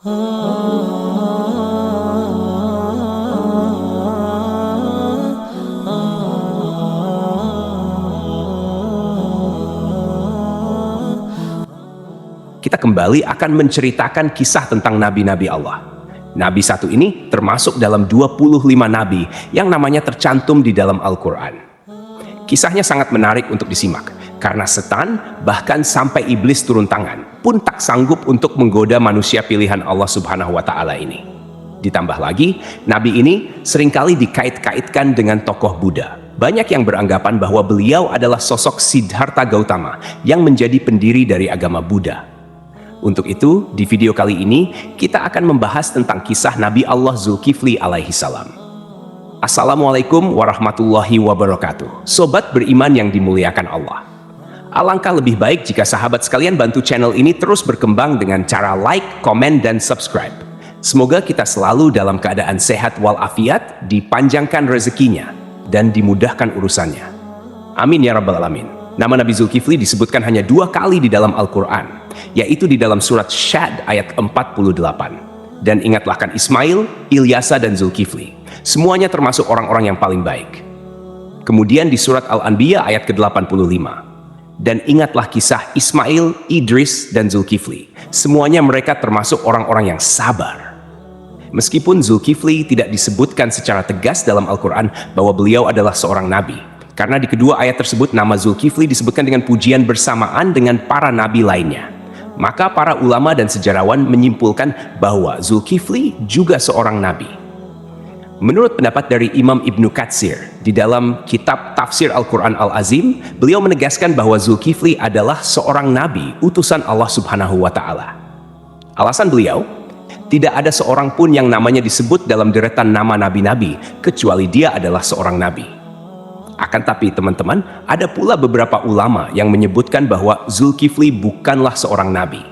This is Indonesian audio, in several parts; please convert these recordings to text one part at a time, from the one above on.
Kita kembali akan menceritakan kisah tentang nabi-nabi Allah. Nabi satu ini termasuk dalam 25 nabi yang namanya tercantum di dalam Al-Quran. Kisahnya sangat menarik untuk disimak, karena setan bahkan sampai iblis turun tangan pun tak sanggup untuk menggoda manusia pilihan Allah Subhanahu wa Ta'ala ini. Ditambah lagi, nabi ini seringkali dikait-kaitkan dengan tokoh Buddha. Banyak yang beranggapan bahwa beliau adalah sosok Siddhartha Gautama yang menjadi pendiri dari agama Buddha. Untuk itu, di video kali ini, kita akan membahas tentang kisah Nabi Allah Zulkifli alaihi salam. Assalamualaikum warahmatullahi wabarakatuh. Sobat beriman yang dimuliakan Allah. Alangkah lebih baik jika sahabat sekalian bantu channel ini terus berkembang dengan cara like, komen, dan subscribe. Semoga kita selalu dalam keadaan sehat walafiat, dipanjangkan rezekinya, dan dimudahkan urusannya. Amin ya rabbal alamin. Nama Nabi Zulkifli disebutkan hanya 2 kali di dalam Al-Quran, yaitu di dalam surat Syad ayat 48. Dan ingatlah kan Ismail, Ilyasa, dan Zulkifli. Semuanya termasuk orang-orang yang paling baik. Kemudian di surat Al-Anbiya ayat ke-85. Dan ingatlah kisah Ismail, Idris, dan Zulkifli. Semuanya mereka termasuk orang-orang yang sabar. Meskipun Zulkifli tidak disebutkan secara tegas dalam Al-Quran bahwa beliau adalah seorang nabi, karena di kedua ayat tersebut nama Zulkifli disebutkan dengan pujian bersamaan dengan para nabi lainnya. Maka para ulama dan sejarawan menyimpulkan bahwa Zulkifli juga seorang nabi. Menurut pendapat dari Imam Ibnu Katsir, di dalam kitab Tafsir Al-Quran Al-Azim, beliau menegaskan bahwa Zulkifli adalah seorang nabi, utusan Allah Subhanahu wa Ta'ala. Alasan beliau, tidak ada seorang pun yang namanya disebut dalam deretan nama nabi-nabi, kecuali dia adalah seorang nabi. Akan tapi teman-teman, ada pula beberapa ulama yang menyebutkan bahwa Zulkifli bukanlah seorang nabi.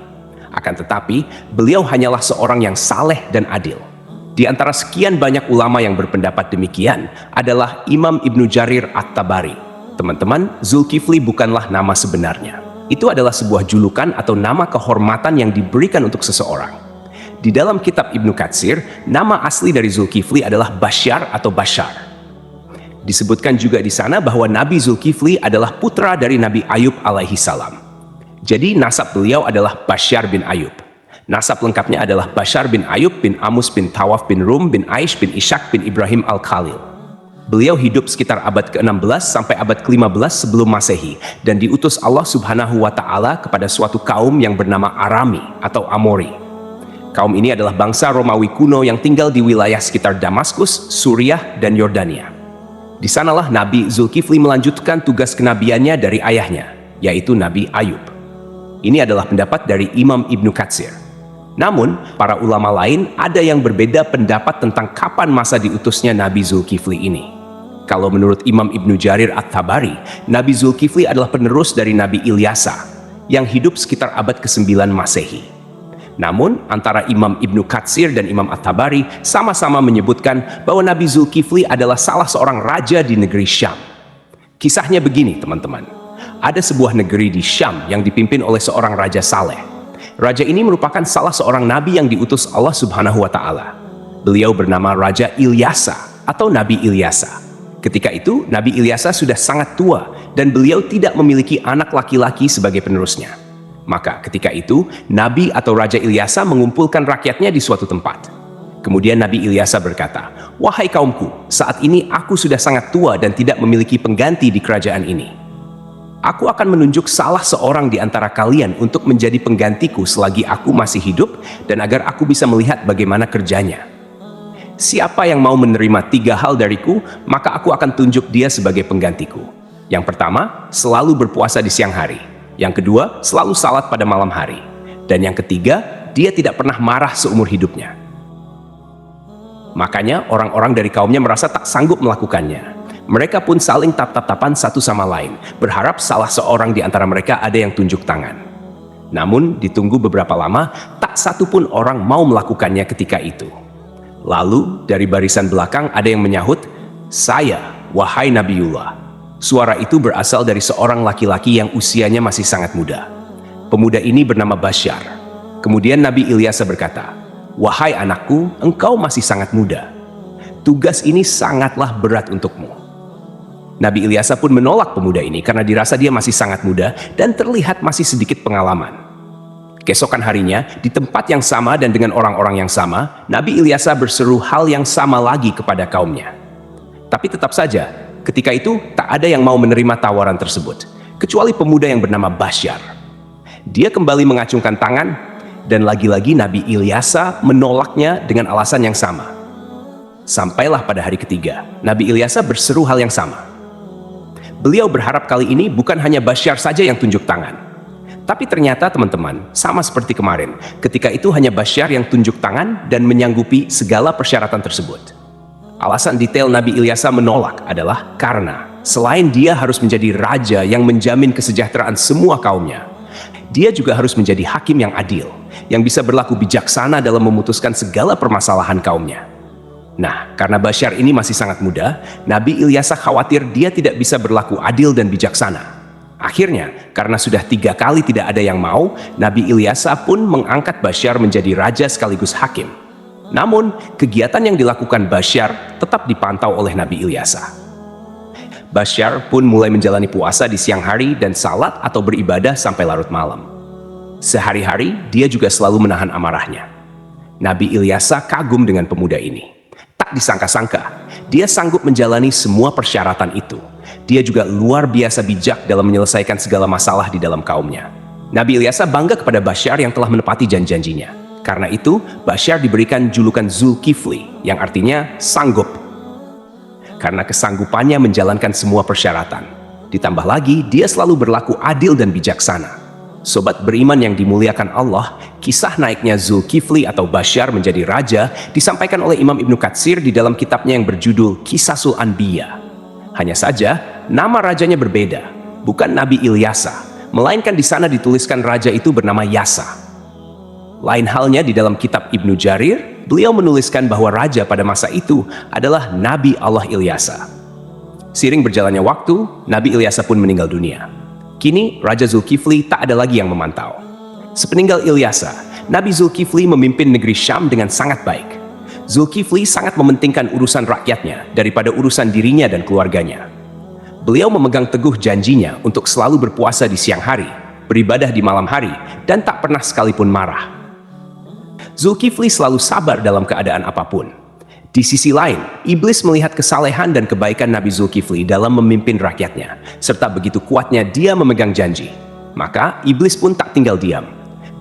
Akan tetapi, beliau hanyalah seorang yang saleh dan adil. Di antara sekian banyak ulama yang berpendapat demikian adalah Imam Ibnu Jarir At-Tabari. Teman-teman, Zulkifli bukanlah nama sebenarnya. Itu adalah sebuah julukan atau nama kehormatan yang diberikan untuk seseorang. Di dalam kitab Ibnu Katsir, nama asli dari Zulkifli adalah Basyar atau Bashar. Disebutkan juga di sana bahwa Nabi Zulkifli adalah putra dari Nabi Ayub alaihi salam. Jadi nasab beliau adalah Basyar bin Ayub. Nasab lengkapnya adalah Basyar bin Ayub bin Amus bin Tawaf bin Rum bin Aish bin Ishak bin Ibrahim al-Khalil. Beliau hidup sekitar abad ke-16 sampai abad ke-15 sebelum Masehi dan diutus Allah Subhanahu wa Ta'ala kepada suatu kaum yang bernama Arami atau Amori. Kaum ini adalah bangsa Romawi kuno yang tinggal di wilayah sekitar Damaskus, Suriah, dan Yordania. Di sanalah Nabi Zulkifli melanjutkan tugas kenabiannya dari ayahnya, yaitu Nabi Ayub. Ini adalah pendapat dari Imam Ibnu Katsir. Namun, para ulama lain ada yang berbeda pendapat tentang kapan masa diutusnya Nabi Zulkifli ini. Kalau menurut Imam Ibnu Jarir At-Tabari, Nabi Zulkifli adalah penerus dari Nabi Ilyasa, yang hidup sekitar abad ke-9 Masehi. Namun, antara Imam Ibnu Katsir dan Imam At-Tabari sama-sama menyebutkan bahwa Nabi Zulkifli adalah salah seorang raja di negeri Syam. Kisahnya begini, teman-teman. Ada sebuah negeri di Syam yang dipimpin oleh seorang raja saleh. Raja ini merupakan salah seorang nabi yang diutus Allah Subhanahu wa Ta'ala. Beliau bernama Raja Ilyasa atau Nabi Ilyasa. Ketika itu, Nabi Ilyasa sudah sangat tua dan beliau tidak memiliki anak laki-laki sebagai penerusnya. Maka ketika itu, Nabi atau Raja Ilyasa mengumpulkan rakyatnya di suatu tempat. Kemudian Nabi Ilyasa berkata, "Wahai kaumku, saat ini aku sudah sangat tua dan tidak memiliki pengganti di kerajaan ini. Aku akan menunjuk salah seorang di antara kalian untuk menjadi penggantiku selagi aku masih hidup dan agar aku bisa melihat bagaimana kerjanya. Siapa yang mau menerima 3 hal dariku, maka aku akan tunjuk dia sebagai penggantiku. Yang pertama, selalu berpuasa di siang hari. Yang kedua, selalu salat pada malam hari. Dan yang ketiga, dia tidak pernah marah seumur hidupnya." Makanya orang-orang dari kaumnya merasa tak sanggup melakukannya. Mereka pun saling tap-tap-tapan satu sama lain, berharap salah seorang di antara mereka ada yang tunjuk tangan. Namun ditunggu beberapa lama, tak satu pun orang mau melakukannya ketika itu. Lalu dari barisan belakang ada yang menyahut, "Saya, wahai Nabiullah." Suara itu berasal dari seorang laki-laki yang usianya masih sangat muda. Pemuda ini bernama Basyar. Kemudian Nabi Ilyasa berkata, "Wahai anakku, engkau masih sangat muda. Tugas ini sangatlah berat untukmu." Nabi Ilyasa pun menolak pemuda ini karena dirasa dia masih sangat muda dan terlihat masih sedikit pengalaman. Keesokan harinya, di tempat yang sama dan dengan orang-orang yang sama, Nabi Ilyasa berseru hal yang sama lagi kepada kaumnya. Tapi tetap saja, ketika itu tak ada yang mau menerima tawaran tersebut, kecuali pemuda yang bernama Basyar. Dia kembali mengacungkan tangan, dan lagi-lagi Nabi Ilyasa menolaknya dengan alasan yang sama. Sampailah pada hari ketiga, Nabi Ilyasa berseru hal yang sama. Beliau berharap kali ini bukan hanya Basyar saja yang tunjuk tangan. Tapi ternyata teman-teman, sama seperti kemarin, ketika itu hanya Basyar yang tunjuk tangan dan menyanggupi segala persyaratan tersebut. Alasan detail Nabi Ilyasa menolak adalah karena selain dia harus menjadi raja yang menjamin kesejahteraan semua kaumnya, dia juga harus menjadi hakim yang adil, yang bisa berlaku bijaksana dalam memutuskan segala permasalahan kaumnya. Nah, karena Basyar ini masih sangat muda, Nabi Ilyasa khawatir dia tidak bisa berlaku adil dan bijaksana. Akhirnya, karena sudah 3 kali tidak ada yang mau, Nabi Ilyasa pun mengangkat Basyar menjadi raja sekaligus hakim. Namun, kegiatan yang dilakukan Basyar tetap dipantau oleh Nabi Ilyasa. Basyar pun mulai menjalani puasa di siang hari dan salat atau beribadah sampai larut malam. Sehari-hari, dia juga selalu menahan amarahnya. Nabi Ilyasa kagum dengan pemuda ini. Tak disangka-sangka, dia sanggup menjalani semua persyaratan itu. Dia juga luar biasa bijak dalam menyelesaikan segala masalah di dalam kaumnya. Nabi Ilyasa bangga kepada Basyar yang telah menepati janji-janjinya. Karena itu, Basyar diberikan julukan Zulkifli, yang artinya sanggup. Karena kesanggupannya menjalankan semua persyaratan. Ditambah lagi, dia selalu berlaku adil dan bijaksana. Sobat beriman yang dimuliakan Allah, kisah naiknya Zulkifli atau Basyar menjadi raja disampaikan oleh Imam Ibnu Katsir di dalam kitabnya yang berjudul Qisasul Anbiya. Hanya saja, nama rajanya berbeda, bukan Nabi Ilyasa, melainkan di sana dituliskan raja itu bernama Yasa. Lain halnya di dalam kitab Ibnu Jarir, beliau menuliskan bahwa raja pada masa itu adalah Nabi Allah Ilyasa. Seiring berjalannya waktu, Nabi Ilyasa pun meninggal dunia. Kini, Raja Zulkifli tak ada lagi yang memantau. Sepeninggal Ilyasa, Nabi Zulkifli memimpin negeri Syam dengan sangat baik. Zulkifli sangat mementingkan urusan rakyatnya daripada urusan dirinya dan keluarganya. Beliau memegang teguh janjinya untuk selalu berpuasa di siang hari, beribadah di malam hari, dan tak pernah sekalipun marah. Zulkifli selalu sabar dalam keadaan apapun. Di sisi lain, iblis melihat kesalehan dan kebaikan Nabi Zulkifli dalam memimpin rakyatnya, serta begitu kuatnya dia memegang janji. Maka, iblis pun tak tinggal diam.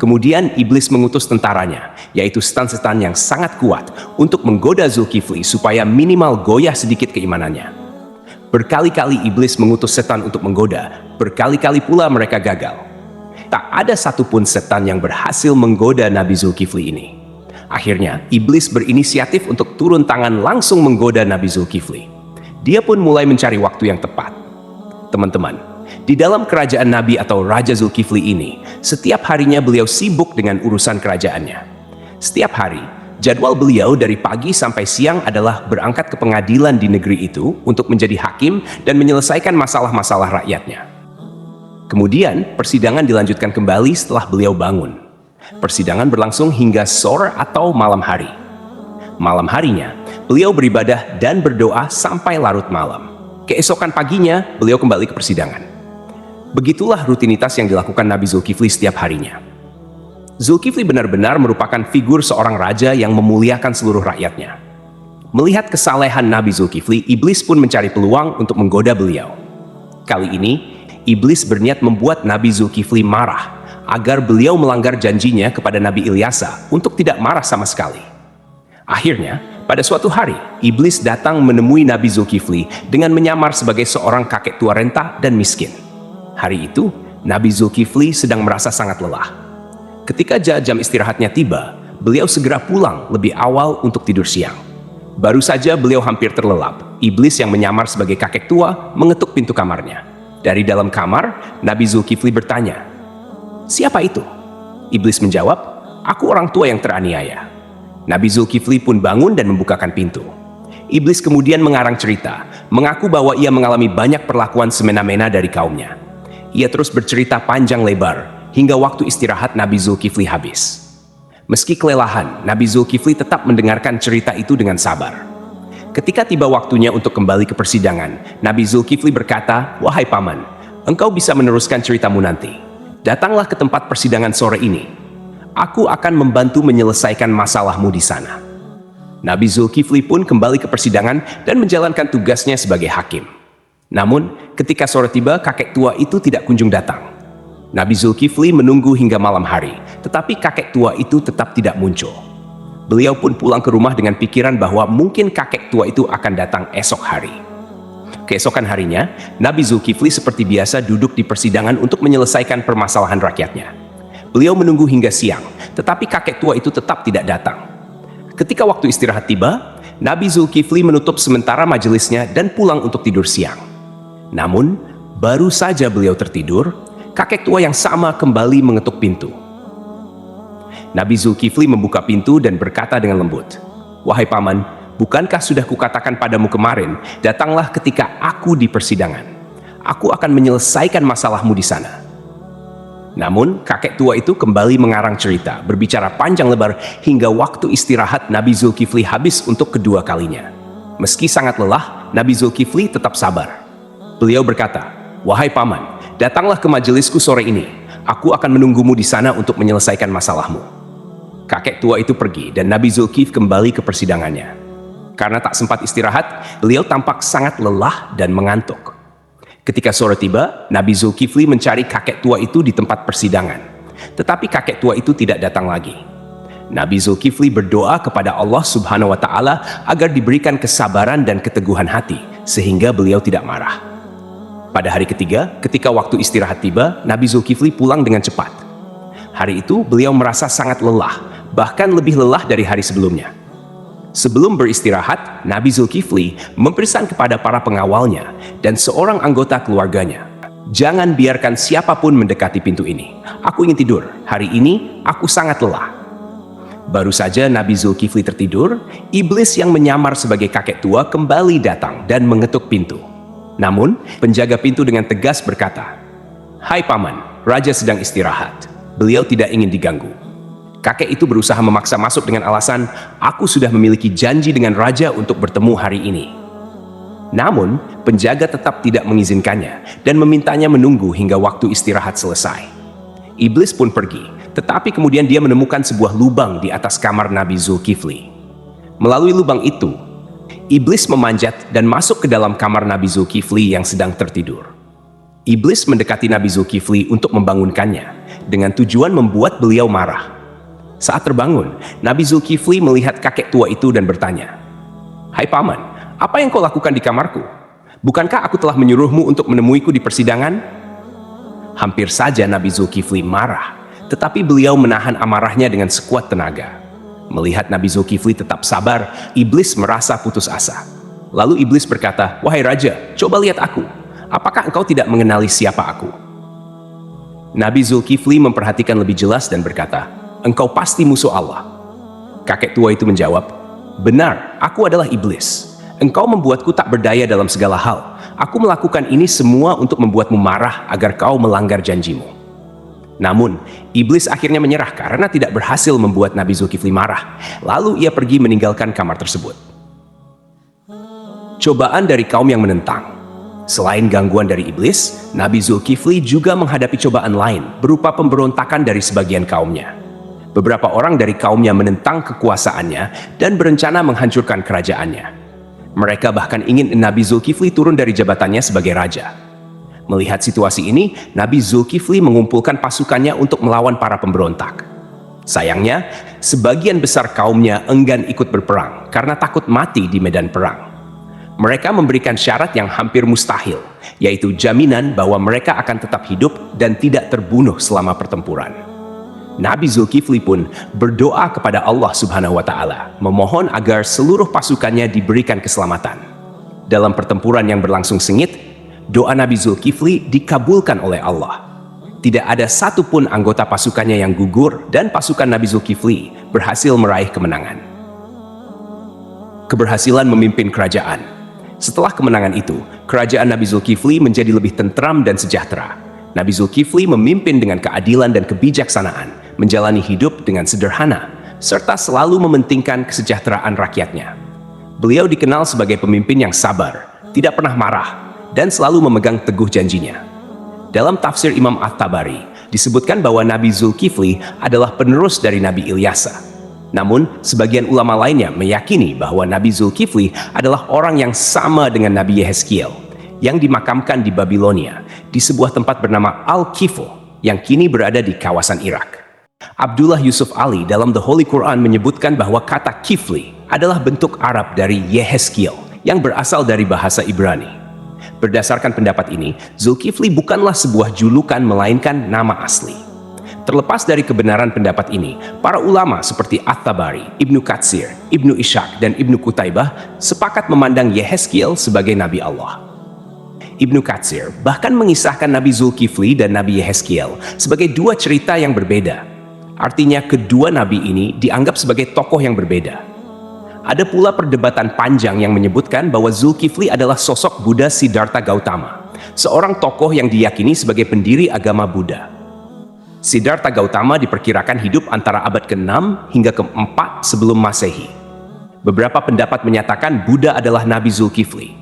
Kemudian, iblis mengutus tentaranya, yaitu setan-setan yang sangat kuat, untuk menggoda Zulkifli supaya minimal goyah sedikit keimanannya. Berkali-kali iblis mengutus setan untuk menggoda, berkali-kali pula mereka gagal. Tak ada satupun setan yang berhasil menggoda Nabi Zulkifli ini. Akhirnya, iblis berinisiatif untuk turun tangan langsung menggoda Nabi Zulkifli. Dia pun mulai mencari waktu yang tepat. Teman-teman, di dalam kerajaan Nabi atau Raja Zulkifli ini, setiap harinya beliau sibuk dengan urusan kerajaannya. Setiap hari, jadwal beliau dari pagi sampai siang adalah berangkat ke pengadilan di negeri itu untuk menjadi hakim dan menyelesaikan masalah-masalah rakyatnya. Kemudian, persidangan dilanjutkan kembali setelah beliau bangun. Persidangan berlangsung hingga sore atau malam hari. Malam harinya, beliau beribadah dan berdoa sampai larut malam. Keesokan paginya, beliau kembali ke persidangan. Begitulah rutinitas yang dilakukan Nabi Zulkifli setiap harinya. Zulkifli benar-benar merupakan figur seorang raja yang memuliakan seluruh rakyatnya. Melihat kesalehan Nabi Zulkifli, iblis pun mencari peluang untuk menggoda beliau. Kali ini, iblis berniat membuat Nabi Zulkifli marah, agar beliau melanggar janjinya kepada Nabi Ilyasa untuk tidak marah sama sekali. Akhirnya, pada suatu hari, iblis datang menemui Nabi Zulkifli dengan menyamar sebagai seorang kakek tua renta dan miskin. Hari itu, Nabi Zulkifli sedang merasa sangat lelah. Ketika jam istirahatnya tiba, beliau segera pulang lebih awal untuk tidur siang. Baru saja beliau hampir terlelap, iblis yang menyamar sebagai kakek tua mengetuk pintu kamarnya. Dari dalam kamar, Nabi Zulkifli bertanya, "Siapa itu?" Iblis menjawab, "Aku orang tua yang teraniaya." Nabi Zulkifli pun bangun dan membukakan pintu. Iblis kemudian mengarang cerita, mengaku bahwa ia mengalami banyak perlakuan semena-mena dari kaumnya. Ia terus bercerita panjang lebar, hingga waktu istirahat Nabi Zulkifli habis. Meski kelelahan, Nabi Zulkifli tetap mendengarkan cerita itu dengan sabar. Ketika tiba waktunya untuk kembali ke persidangan, Nabi Zulkifli berkata, "Wahai paman, engkau bisa meneruskan ceritamu nanti. Datanglah ke tempat persidangan sore ini. Aku akan membantu menyelesaikan masalahmu di sana." Nabi Zulkifli pun kembali ke persidangan dan menjalankan tugasnya sebagai hakim. Namun, ketika sore tiba, kakek tua itu tidak kunjung datang. Nabi Zulkifli menunggu hingga malam hari, tetapi kakek tua itu tetap tidak muncul. Beliau pun pulang ke rumah dengan pikiran bahwa mungkin kakek tua itu akan datang esok hari. Keesokan harinya, Nabi Zulkifli seperti biasa duduk di persidangan untuk menyelesaikan permasalahan rakyatnya. Beliau menunggu hingga siang, tetapi kakek tua itu tetap tidak datang. Ketika waktu istirahat tiba, Nabi Zulkifli menutup sementara majelisnya dan pulang untuk tidur siang. Namun, baru saja beliau tertidur, kakek tua yang sama kembali mengetuk pintu. Nabi Zulkifli membuka pintu dan berkata dengan lembut, "Wahai paman, bukankah sudah kukatakan padamu kemarin, datanglah ketika aku di persidangan. Aku akan menyelesaikan masalahmu di sana." Namun, kakek tua itu kembali mengarang cerita, berbicara panjang lebar hingga waktu istirahat Nabi Zulkifli habis untuk kedua kalinya. Meski sangat lelah, Nabi Zulkifli tetap sabar. Beliau berkata, "Wahai paman, datanglah ke majelisku sore ini. Aku akan menunggumu di sana untuk menyelesaikan masalahmu." Kakek tua itu pergi dan Nabi Zulkifli kembali ke persidangannya. Karena tak sempat istirahat, beliau tampak sangat lelah dan mengantuk. Ketika sore tiba, Nabi Zulkifli mencari kakek tua itu di tempat persidangan. Tetapi kakek tua itu tidak datang lagi. Nabi Zulkifli berdoa kepada Allah Subhanahu wa Ta'ala agar diberikan kesabaran dan keteguhan hati, sehingga beliau tidak marah. Pada hari ketiga, ketika waktu istirahat tiba, Nabi Zulkifli pulang dengan cepat. Hari itu, beliau merasa sangat lelah, bahkan lebih lelah dari hari sebelumnya. Sebelum beristirahat, Nabi Zulkifli mempesan kepada para pengawalnya dan seorang anggota keluarganya, "Jangan biarkan siapapun mendekati pintu ini. Aku ingin tidur. Hari ini, aku sangat lelah." Baru saja Nabi Zulkifli tertidur, iblis yang menyamar sebagai kakek tua kembali datang dan mengetuk pintu. Namun, penjaga pintu dengan tegas berkata, "Hai paman, raja sedang istirahat. Beliau tidak ingin diganggu." Kakek itu berusaha memaksa masuk dengan alasan, "Aku sudah memiliki janji dengan raja untuk bertemu hari ini." Namun, penjaga tetap tidak mengizinkannya dan memintanya menunggu hingga waktu istirahat selesai. Iblis pun pergi, tetapi kemudian dia menemukan sebuah lubang di atas kamar Nabi Zulkifli. Melalui lubang itu, iblis memanjat dan masuk ke dalam kamar Nabi Zulkifli yang sedang tertidur. Iblis mendekati Nabi Zulkifli untuk membangunkannya, dengan tujuan membuat beliau marah. Saat terbangun, Nabi Zulkifli melihat kakek tua itu dan bertanya, "Hai paman, apa yang kau lakukan di kamarku? Bukankah aku telah menyuruhmu untuk menemuiku di persidangan?" Hampir saja Nabi Zulkifli marah, tetapi beliau menahan amarahnya dengan sekuat tenaga. Melihat Nabi Zulkifli tetap sabar, iblis merasa putus asa. Lalu iblis berkata, "Wahai raja, coba lihat aku. Apakah engkau tidak mengenali siapa aku?" Nabi Zulkifli memperhatikan lebih jelas dan berkata, "Engkau pasti musuh Allah." Kakek tua itu menjawab, "Benar, aku adalah iblis. Engkau membuatku tak berdaya dalam segala hal. Aku melakukan ini semua untuk membuatmu marah agar kau melanggar janjimu." Namun, iblis akhirnya menyerah karena tidak berhasil membuat Nabi Zulkifli marah. Lalu ia pergi meninggalkan kamar tersebut. Cobaan dari kaum yang menentang. Selain gangguan dari iblis, Nabi Zulkifli juga menghadapi cobaan lain berupa pemberontakan dari sebagian kaumnya. Beberapa orang dari kaumnya menentang kekuasaannya dan berencana menghancurkan kerajaannya. Mereka bahkan ingin Nabi Zulkifli turun dari jabatannya sebagai raja. Melihat situasi ini, Nabi Zulkifli mengumpulkan pasukannya untuk melawan para pemberontak. Sayangnya, sebagian besar kaumnya enggan ikut berperang karena takut mati di medan perang. Mereka memberikan syarat yang hampir mustahil, yaitu jaminan bahwa mereka akan tetap hidup dan tidak terbunuh selama pertempuran. Nabi Zulkifli pun berdoa kepada Allah Subhanahu wa Ta'ala, memohon agar seluruh pasukannya diberikan keselamatan. Dalam pertempuran yang berlangsung sengit, doa Nabi Zulkifli dikabulkan oleh Allah. Tidak ada satupun anggota pasukannya yang gugur dan pasukan Nabi Zulkifli berhasil meraih kemenangan. Keberhasilan memimpin kerajaan. Setelah kemenangan itu, kerajaan Nabi Zulkifli menjadi lebih tentram dan sejahtera. Nabi Zulkifli memimpin dengan keadilan dan kebijaksanaan, menjalani hidup dengan sederhana, serta selalu mementingkan kesejahteraan rakyatnya. Beliau dikenal sebagai pemimpin yang sabar, tidak pernah marah, dan selalu memegang teguh janjinya. Dalam tafsir Imam At-Tabari, disebutkan bahwa Nabi Zulkifli adalah penerus dari Nabi Ilyasa. Namun, sebagian ulama lainnya meyakini bahwa Nabi Zulkifli adalah orang yang sama dengan Nabi Yehezkiel, yang dimakamkan di Babilonia, di sebuah tempat bernama Al-Kifo, yang kini berada di kawasan Irak. Abdullah Yusuf Ali dalam The Holy Quran menyebutkan bahwa kata Kifli adalah bentuk Arab dari Yehezkiel, yang berasal dari bahasa Ibrani. Berdasarkan pendapat ini, Zulkifli bukanlah sebuah julukan melainkan nama asli. Terlepas dari kebenaran pendapat ini, para ulama seperti At-Tabari, Ibnu Katsir, Ibnu Ishaq, dan Ibnu Qutaibah sepakat memandang Yehezkiel sebagai Nabi Allah. Ibnu Katsir bahkan mengisahkan Nabi Zulkifli dan Nabi Yehezkiel sebagai dua cerita yang berbeda. Artinya kedua nabi ini dianggap sebagai tokoh yang berbeda. Ada pula perdebatan panjang yang menyebutkan bahwa Zulkifli adalah sosok Buddha Siddhartha Gautama, seorang tokoh yang diyakini sebagai pendiri agama Buddha. Siddhartha Gautama diperkirakan hidup antara abad ke-6 hingga ke-4 sebelum Masehi. Beberapa pendapat menyatakan Buddha adalah Nabi Zulkifli.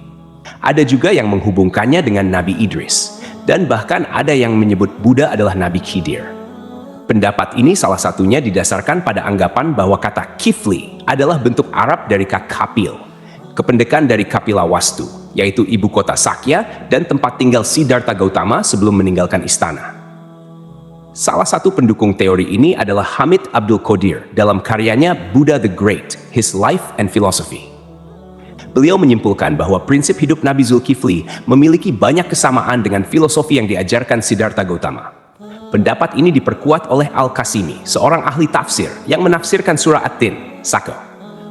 Ada juga yang menghubungkannya dengan Nabi Idris, dan bahkan ada yang menyebut Buddha adalah Nabi Khidir. Pendapat ini salah satunya didasarkan pada anggapan bahwa kata Kifli adalah bentuk Arab dari kata Kapil, kependekan dari Kapila Wastu, yaitu ibu kota Sakya dan tempat tinggal Siddhartha Gautama sebelum meninggalkan istana. Salah satu pendukung teori ini adalah Hamid Abdul Qadir dalam karyanya Buddha the Great, His Life and Philosophy. Beliau menyimpulkan bahwa prinsip hidup Nabi Zulkifli memiliki banyak kesamaan dengan filosofi yang diajarkan Siddhartha Gautama. Pendapat ini diperkuat oleh Al-Qasimi, seorang ahli tafsir yang menafsirkan surah At-Tin, Saka,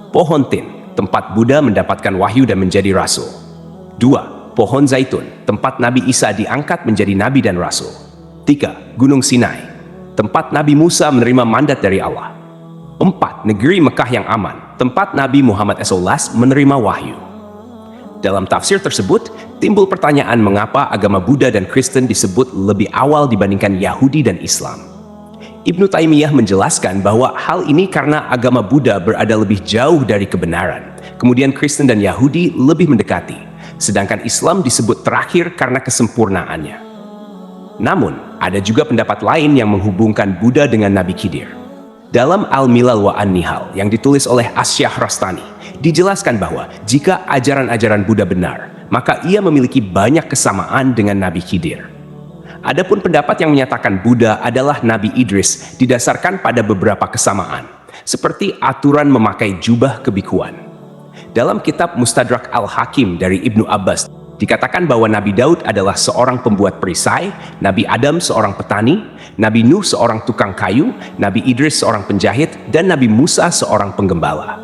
pohon tin, tempat Buddha mendapatkan wahyu dan menjadi rasul. 2. Pohon zaitun, tempat Nabi Isa diangkat menjadi nabi dan rasul. 3. Gunung Sinai, tempat Nabi Musa menerima mandat dari Allah. 4. Negeri Mekah yang aman, tempat Nabi Muhammad SAW menerima wahyu. Dalam tafsir tersebut, timbul pertanyaan mengapa agama Buddha dan Kristen disebut lebih awal dibandingkan Yahudi dan Islam. Ibnu Taimiyah menjelaskan bahwa hal ini karena agama Buddha berada lebih jauh dari kebenaran, kemudian Kristen dan Yahudi lebih mendekati, sedangkan Islam disebut terakhir karena kesempurnaannya. Namun, ada juga pendapat lain yang menghubungkan Buddha dengan Nabi Khidir. Dalam Al-Milal wa An-Nihal yang ditulis oleh Asy-Syahrastani, dijelaskan bahwa jika ajaran-ajaran Buddha benar, maka ia memiliki banyak kesamaan dengan Nabi Khidir. Adapun pendapat yang menyatakan Buddha adalah Nabi Idris didasarkan pada beberapa kesamaan, seperti aturan memakai jubah kebikuan. Dalam kitab Mustadrak Al-Hakim dari Ibnu Abbas, dikatakan bahwa Nabi Daud adalah seorang pembuat perisai, Nabi Adam seorang petani, Nabi Nuh seorang tukang kayu, Nabi Idris seorang penjahit, dan Nabi Musa seorang penggembala.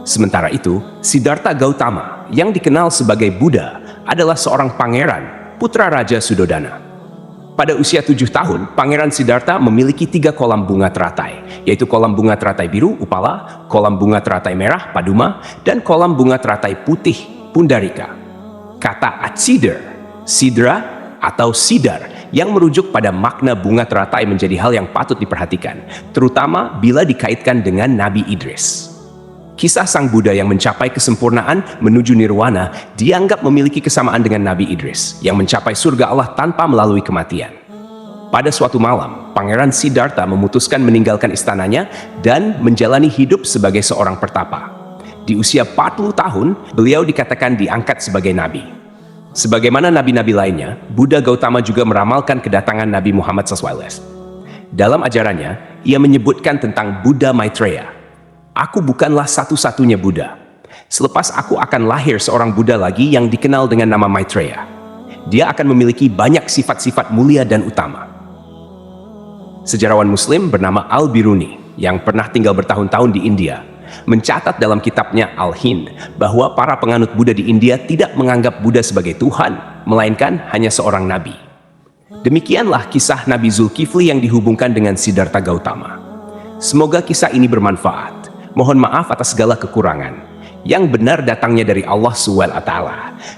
Sementara itu, Siddhartha Gautama yang dikenal sebagai Buddha adalah seorang pangeran, putra Raja Sudodana. Pada usia 7 tahun, Pangeran Siddhartha memiliki 3 kolam bunga teratai, yaitu kolam bunga teratai biru, Upala, kolam bunga teratai merah, Paduma, dan kolam bunga teratai putih, Pundarika. Kata Atsidar, Sidra, atau Sidar yang merujuk pada makna bunga teratai menjadi hal yang patut diperhatikan, terutama bila dikaitkan dengan Nabi Idris. Kisah sang Buddha yang mencapai kesempurnaan menuju nirwana dianggap memiliki kesamaan dengan Nabi Idris yang mencapai surga Allah tanpa melalui kematian. Pada suatu malam, Pangeran Siddhartha memutuskan meninggalkan istananya dan menjalani hidup sebagai seorang pertapa. Di usia 40 tahun, beliau dikatakan diangkat sebagai nabi. Sebagaimana nabi-nabi lainnya, Buddha Gautama juga meramalkan kedatangan Nabi Muhammad SAW. Dalam ajarannya, ia menyebutkan tentang Buddha Maitreya. Aku bukanlah satu-satunya Buddha. Selepas aku akan lahir seorang Buddha lagi yang dikenal dengan nama Maitreya. Dia akan memiliki banyak sifat-sifat mulia dan utama. Sejarawan Muslim bernama Al-Biruni yang pernah tinggal bertahun-tahun di India mencatat dalam kitabnya Al-Hind bahwa para penganut Buddha di India tidak menganggap Buddha sebagai Tuhan, melainkan hanya seorang nabi. Demikianlah kisah Nabi Zulkifli yang dihubungkan dengan Siddhartha Gautama. Semoga kisah ini bermanfaat. Mohon maaf atas segala kekurangan. Yang benar datangnya dari Allah SWT,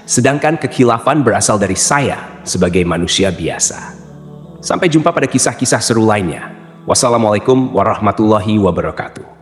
sedangkan kekhilafan berasal dari saya sebagai manusia biasa. Sampai jumpa pada kisah-kisah seru lainnya. Wassalamualaikum warahmatullahi wabarakatuh.